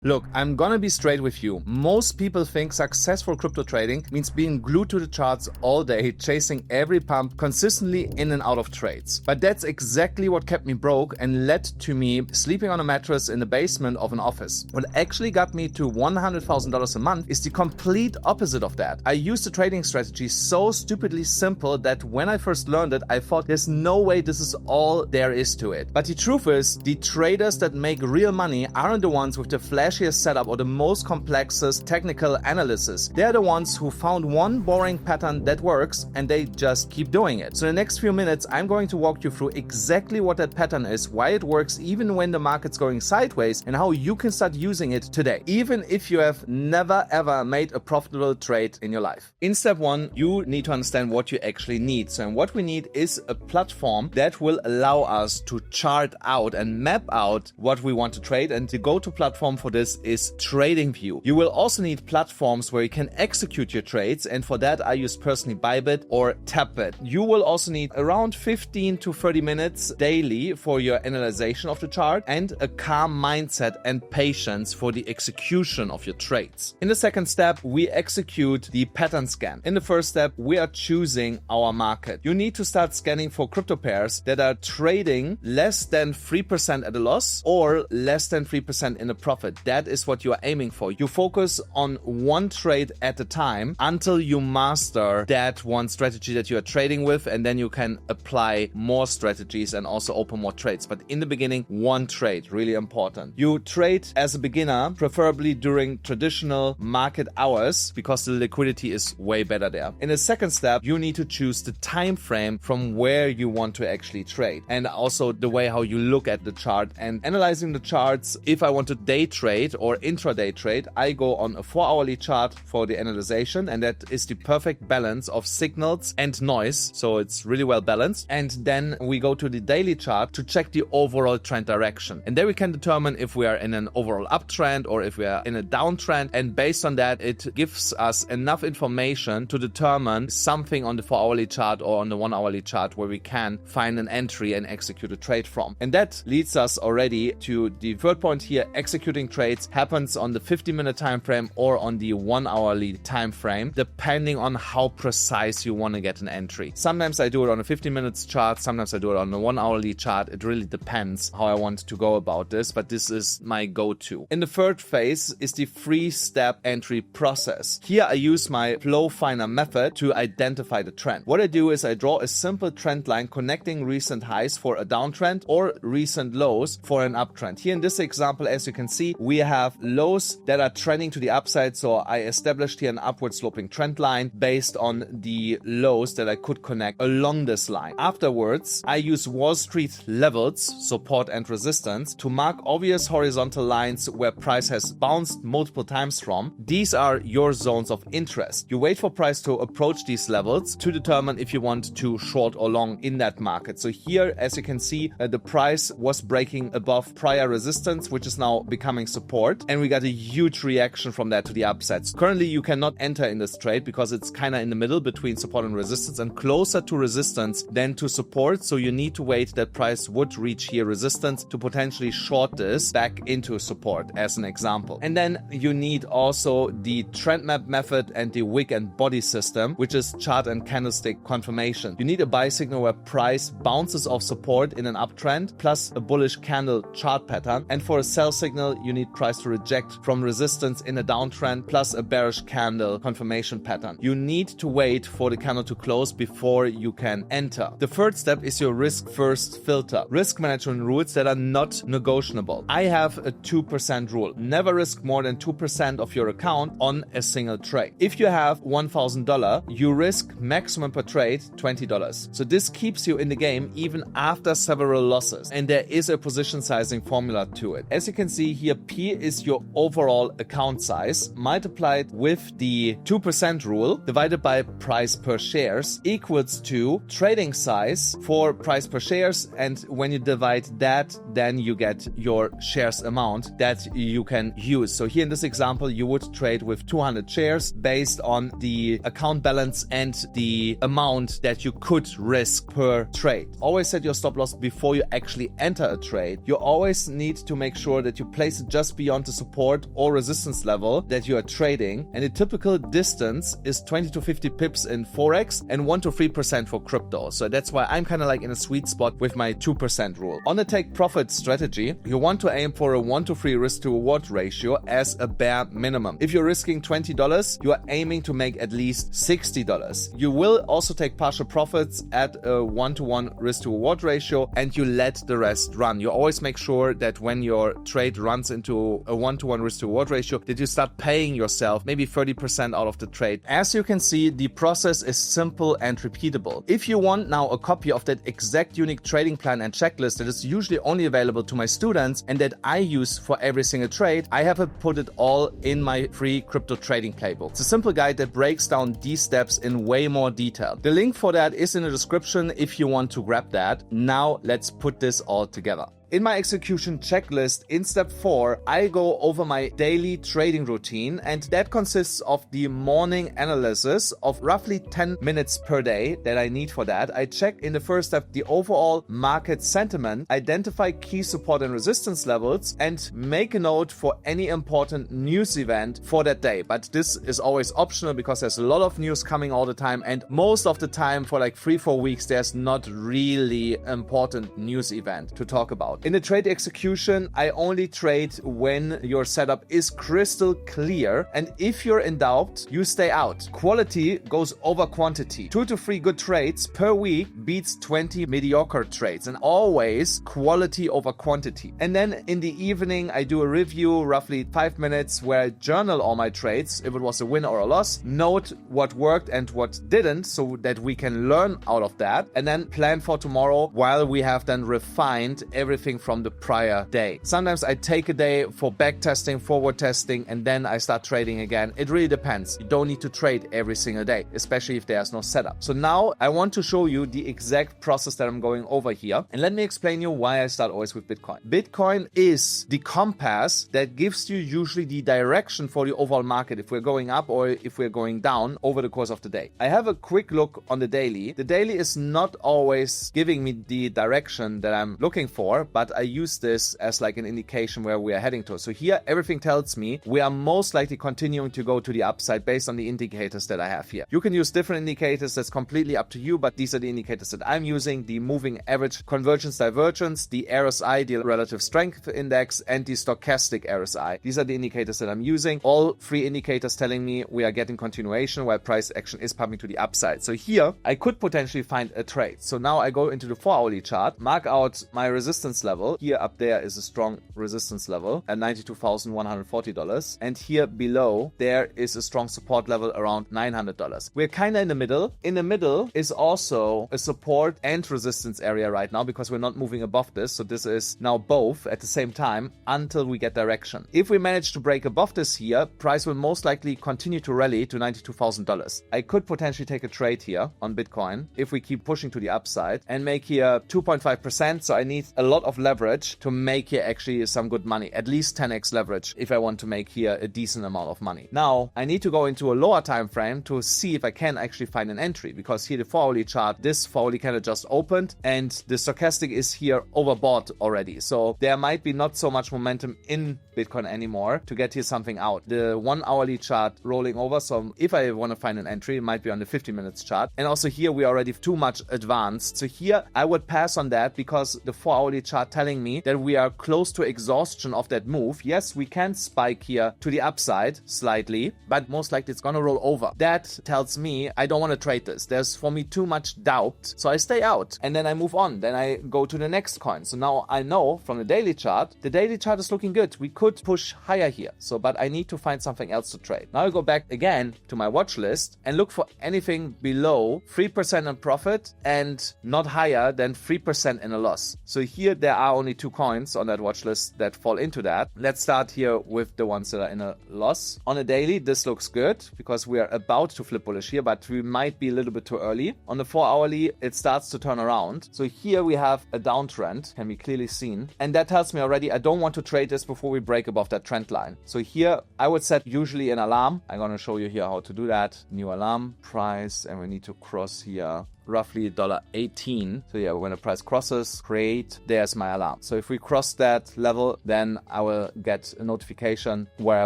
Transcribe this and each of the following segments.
Look, I'm gonna be straight with you. Most people think successful crypto trading means being glued to the charts all day, chasing every pump, consistently in and out of trades. But that's exactly what kept me broke and led to me sleeping on a mattress in the basement of an office. What actually got me to $100,000 a month is the complete opposite of that. I used a trading strategy so stupidly simple that when I first learned it, I thought there's no way this is all there is to it. But the truth is, the traders that make real money aren't the ones with the flashiest setup or the most complexest technical analysis. They're the ones who found one boring pattern that works and they just keep doing it. So in the next few minutes, I'm going to walk you through exactly what that pattern is, why it works even when the market's going sideways, and how you can start using it today, even if you have never ever made a profitable trade in your life. In step one, you need to understand what you actually need. So what we need is a platform that will allow us to chart out and map out what we want to trade, and the go-to platform for this is TradingView. You will also need platforms where you can execute your trades, and for that I use personally Bybit or Tapbit. You will also need around 15 to 30 minutes daily for your analyzation of the chart and a calm mindset and patience for the execution of your trades. In the second step, we execute the pattern scan. In the first step, we are choosing our market. You need to start scanning for crypto pairs that are trading less than 3% at a loss or less than 3% in a profit. That is what you are aiming for. You focus on one trade at a time until you master that one strategy that you are trading with, and then you can apply more strategies and also open more trades. But in the beginning, one trade, really important. You trade as a beginner, preferably during traditional market hours, because the liquidity is way better there. In the second step, you need to choose the time frame from where you want to actually trade, and also the way how you look at the chart and analyzing the charts. If I want to day trade or intraday trade, I go on a 4-hourly chart for the analyzation, and that is the perfect balance of signals and noise, so it's really well balanced. And then we go to the daily chart to check the overall trend direction, and there we can determine if we are in an overall uptrend or if we are in a downtrend, and based on that it gives us enough information to determine something on the 4-hourly chart or on the 1-hourly chart where we can find an entry and execute a trade from. And that leads us already to the third point here. Executing trades happens on the 50-minute time frame or on the 1-hourly time frame, depending on how precise you want to get an entry. Sometimes I do it on a 50-minute chart, sometimes I do it on a 1-hourly chart. It really depends how I want to go about this, but this is my go-to. In the third phase is the 3-step entry process. Here I use my BloFin method to identify the trend. What I do is I draw a simple trend line connecting recent highs for a downtrend or recent lows for an uptrend. Here in this example, as you can see, we have lows that are trending to the upside, so I established here an upward sloping trend line based on the lows that I could connect along this line. Afterwards, I use Wall Street levels, support and resistance, to mark obvious horizontal lines where price has bounced multiple times from. These are your zones of interest. You wait for price to approach these levels to determine if you want to short or long in that market. So here, as you can see, the price was breaking above prior resistance, which is now becoming support, and we got a huge reaction from that to the upsides. Currently, you cannot enter in this trade because it's kind of in the middle between support and resistance, and closer to resistance than to support, so you need to wait that price would reach here resistance to potentially short this back into support, as an example. And then you need also the trend map method and the wick and body system, which is chart and candlestick confirmation. You need a buy signal where price bounces off support in an uptrend, plus a bullish candle chart pattern, and for a sell signal you need price to reject from resistance in a downtrend, plus a bearish candle confirmation pattern. You need to wait for the candle to close before you can enter. The third step is your risk first filter. Risk management rules that are not negotiable. I have a 2% rule. Never risk more than 2% of your account on a single trade. If you have $1,000, you risk maximum per trade $20. So this keeps you in the game even after several losses, and there is a position sizing formula to it. As you can see here, P is your overall account size multiplied with the 2% rule divided by price per shares equals to trading size for price per shares, and when you divide that, then you get your shares amount that you can use. So here in this example, you would trade with 200 shares based on the account balance and the amount that you could risk per trade. Always set your stop loss before you actually enter a trade. You always need to make sure that you place it just just beyond the support or resistance level that you are trading, and the typical distance is 20 to 50 pips in Forex and 1 to 3% for crypto. So that's why I'm kind of like in a sweet spot with my 2% rule. On the take profit strategy, you want to aim for a 1 to 3 risk to reward ratio as a bare minimum. If you're risking $20, you are aiming to make at least $60. You will also take partial profits at a 1-to-1 risk to reward ratio, and you let the rest run. You always make sure that when your trade runs into a 1-to-1 risk to reward ratio, that you start paying yourself maybe 30% out of the trade. As you can see, the process is simple and repeatable. If you want now a copy of that exact unique trading plan and checklist that is usually only available to my students and that I use for every single trade, I have put it all in my free crypto trading playbook. It's a simple guide that breaks down these steps in way more detail. The link for that is in the description if you want to grab that. Now let's put this all together. In my execution checklist, in step 4, I go over my daily trading routine, and that consists of the morning analysis of roughly 10 minutes per day that I need for that. I check in the first step the overall market sentiment, identify key support and resistance levels, and make a note for any important news event for that day. But this is always optional because there's a lot of news coming all the time, and most of the time for like 3-4 weeks, there's not really important news event to talk about. In the trade execution, I only trade when your setup is crystal clear, and if you're in doubt, you stay out. Quality goes over quantity. 2 to 3 good trades per week beats 20 mediocre trades, and always quality over quantity. And then in the evening, I do a review, roughly 5 minutes, where I journal all my trades, if it was a win or a loss, note what worked and what didn't, so that we can learn out of that, and then plan for tomorrow while we have then refined everything from the prior day. Sometimes I take a day for back testing, forward testing, and then I start trading again. It really depends. You don't need to trade every single day, especially if there's no setup. So now I want to show you the exact process that I'm going over here. And let me explain you why I start always with Bitcoin. Bitcoin is the compass that gives you usually the direction for the overall market, if we're going up or if we're going down over the course of the day. I have a quick look on the daily. The daily is not always giving me the direction that I'm looking for, but I use this as like an indication where we are heading to. So here, everything tells me we are most likely continuing to go to the upside based on the indicators that I have here. You can use different indicators. That's completely up to you, but these are the indicators that I'm using: the moving average convergence divergence, the RSI, the relative strength index, and the stochastic RSI. These are the indicators that I'm using. All 3 indicators telling me we are getting continuation while price action is pumping to the upside. So here, I could potentially find a trade. So now I go into the 4-hourly chart, mark out my resistance level. Here up there is a strong resistance level at $92,140. And here below, there is a strong support level around $900. We're kind of in the middle. In the middle is also a support and resistance area right now because we're not moving above this. So this is now both at the same time until we get direction. If we manage to break above this here, price will most likely continue to rally to $92,000. I could potentially take a trade here on Bitcoin if we keep pushing to the upside and make here 2.5%. So I need a lot of leverage to make here actually some good money, at least 10x leverage if I want to make here a decent amount of money. Now I need to go into a lower time frame to see if I can actually find an entry, because here the 4-hourly chart, this 4-hourly candle just opened and the stochastic is here overbought already. So there might be not so much momentum in Bitcoin anymore to get here something out. The 1-hourly chart rolling over, so if I want to find an entry, it might be on the 50 minutes chart. And also here we are already too much advanced. So here I would pass on that because the 4-hourly chart telling me that we are close to exhaustion of that move. Yes, we can spike here to the upside slightly, but most likely it's gonna roll over. That tells me I don't want to trade this. There's for me too much doubt, so I stay out and then I move on. Then I go to the next coin. So now I know from the daily chart is looking good. We could push higher here, so but I need to find something else to trade. Now I go back again to my watch list and look for anything below 3% in profit and not higher than 3% in a loss. So here there are only 2 coins on that watch list that fall into that. Let's start here with the ones that are in a loss. On a daily, this looks good because we are about to flip bullish here, but we might be a little bit too early. On the 4-hourly, it starts to turn around. So here we have a downtrend, can be clearly seen. And that tells me already I don't want to trade this before we break above that trend line. So here I would set usually an alarm. I'm going to show you here how to do that. New alarm, price, and we need to cross here roughly $1.18. So yeah, when the price crosses, create, there's my alarm. So if we cross that level, then I will get a notification where I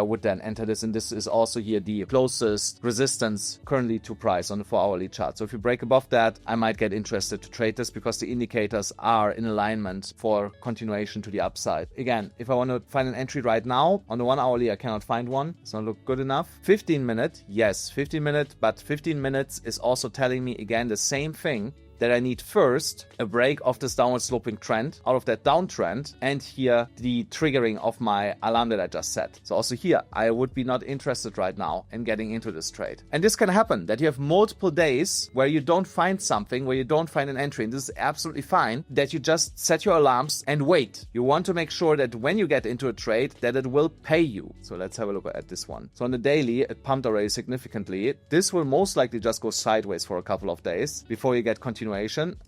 would then enter this. And this is also here the closest resistance currently to price on the 4-hourly chart. So if you break above that, I might get interested to trade this because the indicators are in alignment for continuation to the upside. Again, if I want to find an entry right now, on the 1-hourly, I cannot find one. It's not look good enough. 15-minute, yes, 15-minute, but 15 minutes is also telling me again the same thing, that I need first a break of this downward sloping trend, out of that downtrend, and here the triggering of my alarm that I just set. So also here, I would be not interested right now in getting into this trade. And this can happen, that you have multiple days where you don't find something, where you don't find an entry, and this is absolutely fine, that you just set your alarms and wait. You want to make sure that when you get into a trade, that it will pay you. So let's have a look at this one. So on the daily, it pumped already significantly. This will most likely just go sideways for a couple of days before you get continuation.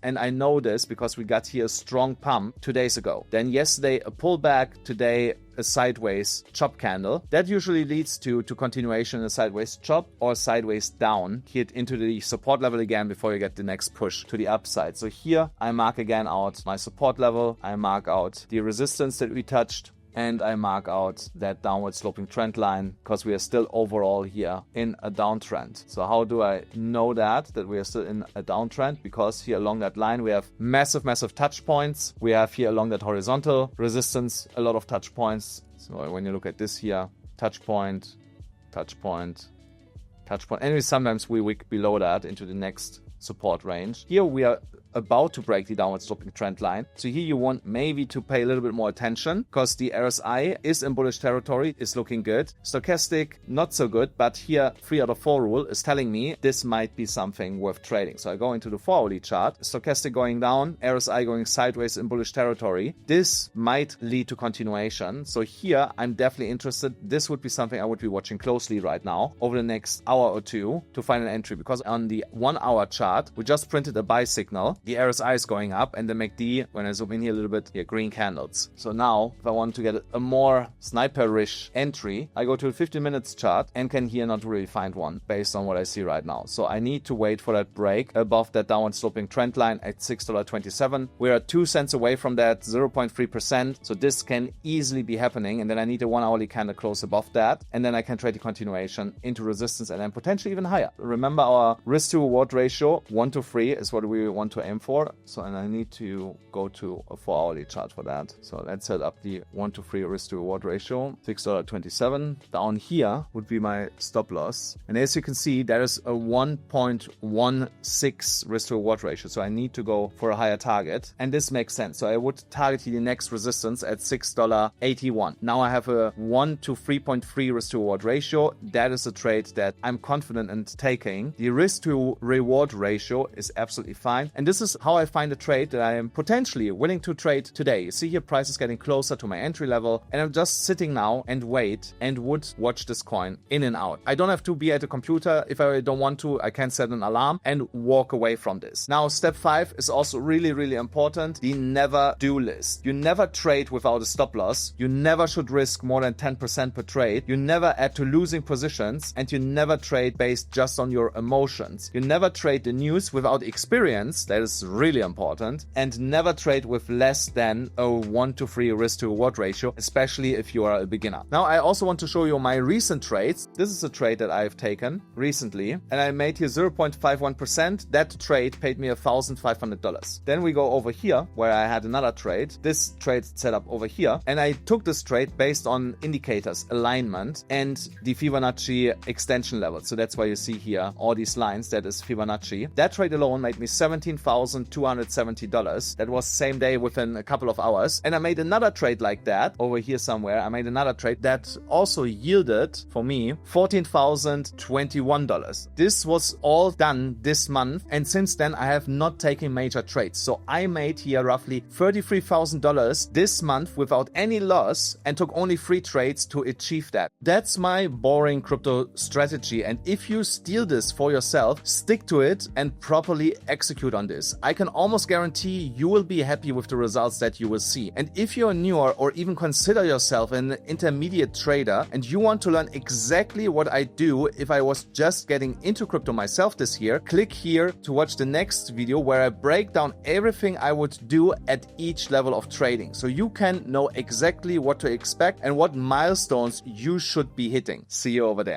And I know this because we got here a strong pump 2 days ago. Then yesterday a pullback, today a sideways chop candle. That usually leads to continuation in a sideways chop or sideways down. Hit into the support level again before you get the next push to the upside. So here I mark again out my support level. I mark out the resistance that we touched. And I mark out that downward sloping trend line because we are still overall here in a downtrend. So how do I know that we are still in a downtrend? Because here along that line, we have massive touch points. We have here along that horizontal resistance, a lot of touch points. So when you look at this here, touch point, touch point, touch point. And sometimes we wick below that into the next support range. Here we are about to break the downward sloping trend line. So here you want maybe to pay a little bit more attention because the RSI is in bullish territory, is looking good. Stochastic, not so good, but here 3 out of 4 rule is telling me this might be something worth trading. So I go into the 4-hourly chart, stochastic going down, RSI going sideways in bullish territory. This might lead to continuation. So here I'm definitely interested. This would be something I would be watching closely right now over the next hour or two to find an entry, because on the 1-hour chart, we just printed a buy signal. The RSI is going up and the MACD, when I zoom in here a little bit, here green candles. So now if I want to get a more sniper-ish entry, I go to a 15 minutes chart and can here not really find one based on what I see right now. So I need to wait for that break above that downward sloping trend line at $6.27. We are 2 cents away from that, 0.3%. So this can easily be happening. And then I need a 1-hourly candle close above that. And then I can trade the continuation into resistance and then potentially even higher. Remember our risk to reward ratio, 1 to 3 is what we want to aim for. So, and I need to go to a 4-hourly chart for that. So let's set up the 1 to 3 risk to reward ratio, $6.27. Down here would be my stop loss. And as you can see, there is a 1.16 risk to reward ratio. So I need to go for a higher target. And this makes sense. So I would target the next resistance at $6.81. Now I have a 1 to 3.3 risk to reward ratio. That is a trade that I'm confident in taking. The risk to reward ratio is absolutely fine. And this is how I find a trade that I am potentially willing to trade today. You see here, price is getting closer to my entry level, and I'm just sitting now and wait and would watch this coin in and out. I don't have to be at a computer. If I don't want to, I can set an alarm and walk away from this. Now, step 5 is also really important. The never do list. You never trade without a stop loss. You never should risk more than 10% per trade. You never add to losing positions, and you never trade based just on your emotions. You never trade the news without experience. That is really important. And never trade with less than a 1 to 3 risk to reward ratio, especially if you are a beginner. Now, I also want to show you my recent trades. This is a trade that I've taken recently, and I made here 0.51%. That trade paid me $1,500. Then we go over here where I had another trade. This trade set up over here, and I took this trade based on indicators, alignment, and the Fibonacci extension level. So that's why you see here all these lines. That is Fibonacci. That trade alone made me $17,270. That was same day within a couple of hours. And I made another trade like that over here somewhere. I made another trade that also yielded for me $14,021. This was all done this month. And since then, I have not taken major trades. So I made here roughly $33,000 this month without any loss and took only 3 trades to achieve that. That's my boring crypto strategy. And if you steal this for yourself, stick to it and properly execute on this. this, I can almost guarantee you will be happy with the results that you will see. And if you're newer or even consider yourself an intermediate trader and you want to learn exactly what I do if I was just getting into crypto myself this year, click here to watch the next video where I break down everything I would do at each level of trading, so you can know exactly what to expect and what milestones you should be hitting. See you over there.